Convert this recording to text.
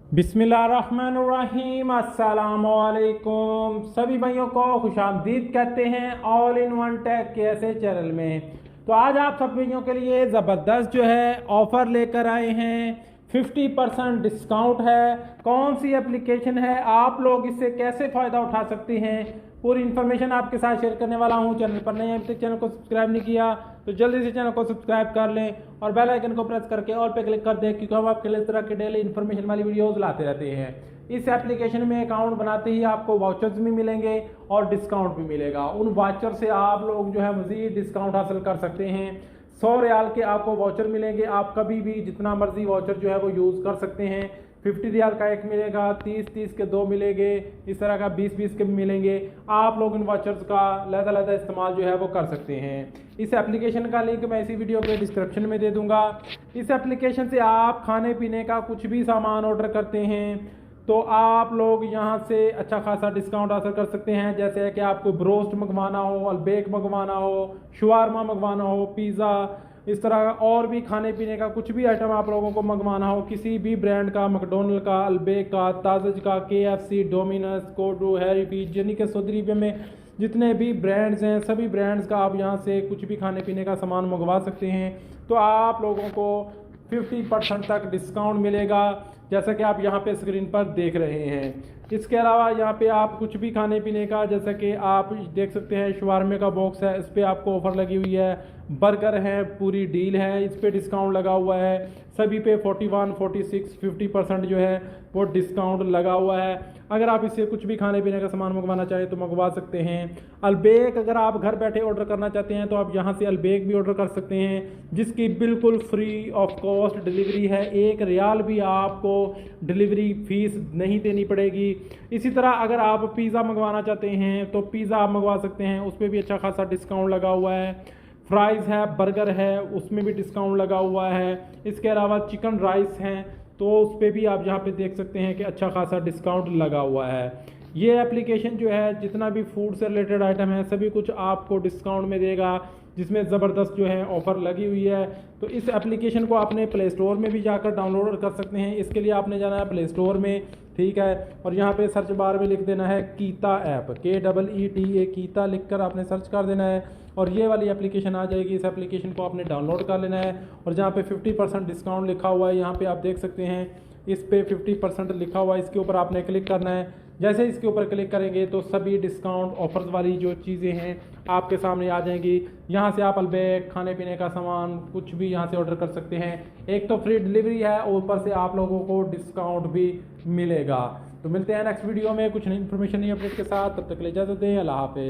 बिस्मिल्लाहिर्रहमानिर्रहीम, अस्सलामुअलैकुम। सभी भाइयों को खुशामदीद कहते हैं ऑल इन वन टेक के ऐसे चैनल में। तो आज आप सब भाइयों के लिए ज़बरदस्त जो है ऑफ़र लेकर आए हैं। 50% डिस्काउंट है। कौन सी एप्लीकेशन है, आप लोग इससे कैसे फ़ायदा उठा सकते हैं, पूरी इन्फॉर्मेशन आपके साथ शेयर करने वाला हूं। चैनल पर नए हैं, अभी तक चैनल को सब्सक्राइब नहीं किया तो जल्दी से चैनल को सब्सक्राइब कर लें और बेल आइकन को प्रेस करके ऑल पे क्लिक कर दें, क्योंकि हम आपके लिए इस तरह के डेली इन्फॉर्मेशन वाली वीडियोस लाते रहते हैं। इस एप्लीकेशन में अकाउंट बनाते ही आपको वाउचर्स भी मिलेंगे और डिस्काउंट भी मिलेगा। उन वाउचर से आप लोग जो है मजीद डिस्काउंट हासिल कर सकते हैं। 100 रियाल के आपको वाउचर मिलेंगे। आप कभी भी जितना मर्जी वाउचर जो है वो यूज़ कर सकते हैं। 50 रियाल का एक मिलेगा, 30 के दो मिलेंगे, इस तरह का 20 के भी मिलेंगे। आप लोग इन वाचर्स का लहदा इस्तेमाल जो है वो कर सकते हैं। इस एप्लीकेशन का लिंक मैं इसी वीडियो के डिस्क्रिप्शन में दे दूंगा। इस एप्लीकेशन से आप खाने पीने का कुछ भी सामान ऑर्डर करते हैं तो आप लोग यहाँ से अच्छा खासा डिस्काउंट हासिल कर सकते हैं। जैसे कि आपको ब्रोस्ट मंगवाना हो, अलबेक मंगवाना हो, शवारमा मंगवाना हो, पिज़्ज़ा, इस तरह और भी खाने पीने का कुछ भी आइटम आप लोगों को मंगवाना हो, किसी भी ब्रांड का, मैकडॉनल्ड का, अलबेक का, ताजज का, KFC, डोमिनस, कोडो, हैरी फीज, यानी कि सऊदी अरबिया में जितने भी ब्रांड्स हैं सभी ब्रांड्स का आप यहाँ से कुछ भी खाने पीने का सामान मंगवा सकते हैं। तो आप लोगों को 50% तक डिस्काउंट मिलेगा, जैसा कि आप यहाँ पे स्क्रीन पर देख रहे हैं। इसके अलावा यहाँ पे आप कुछ भी खाने पीने का, जैसा कि आप देख सकते हैं शवारमे का बॉक्स है, इस पर आपको ऑफ़र लगी हुई है। बर्गर है, पूरी डील है, इस पर डिस्काउंट लगा हुआ है। सभी पे 41, 46, 50% जो है वो डिस्काउंट लगा हुआ है। अगर आप इससे कुछ भी खाने पीने का सामान मंगवाना चाहें तो मंगवा सकते हैं। अलबेक अगर आप घर बैठे ऑर्डर करना चाहते हैं तो आप यहाँ से अलबेक भी ऑर्डर कर सकते हैं, जिसकी बिल्कुल फ्री ऑफ कॉस्ट डिलीवरी है। 1 रियाल भी आपको डिलीवरी फीस नहीं देनी पड़ेगी। इसी तरह अगर आप पिज़्ज़ा मंगवाना चाहते हैं तो पिज़्ज़ा आप मंगवा सकते हैं, उस पर भी अच्छा खासा डिस्काउंट लगा हुआ है। फ्राइज़ है, बर्गर है, उसमें भी डिस्काउंट लगा हुआ है। इसके अलावा चिकन राइस हैं तो उस पर भी आप यहाँ पे देख सकते हैं कि अच्छा खासा डिस्काउंट लगा हुआ है। ये एप्लीकेशन जो है जितना भी फूड से रिलेटेड आइटम है सभी कुछ आपको डिस्काउंट में देगा, जिसमें ज़बरदस्त जो है ऑफ़र लगी हुई है। तो इस एप्लीकेशन को आपने प्ले स्टोर में भी जाकर डाउनलोड कर सकते हैं। इसके लिए आपने जाना है प्ले स्टोर में, ठीक है, और यहाँ पे सर्च बार में लिख देना है कीता ऐप, KEETA, कीता लिख कर आपने सर्च कर देना है और ये वाली एप्लीकेशन आ जाएगी। इस एप्लीकेशन को आपने डाउनलोड कर लेना है और जहाँ पे 50% डिस्काउंट लिखा हुआ है यहाँ पे आप देख सकते हैं, इस पे 50% लिखा हुआ है, इसके ऊपर आपने क्लिक करना है। जैसे इसके ऊपर क्लिक करेंगे तो सभी डिस्काउंट ऑफर्स वाली जो चीज़ें हैं आपके सामने आ जाएंगी। यहाँ से आप अलबेक, खाने पीने का सामान कुछ भी यहाँ से ऑर्डर कर सकते हैं। एक तो फ्री डिलीवरी है और ऊपर से आप लोगों को डिस्काउंट भी मिलेगा। तो मिलते हैं नेक्स्ट वीडियो में कुछ नई इन्फॉर्मेशन, नई अपडेट के साथ। तब तक के लिए इजाज़त दें। अल्लाह हाफ़िज़।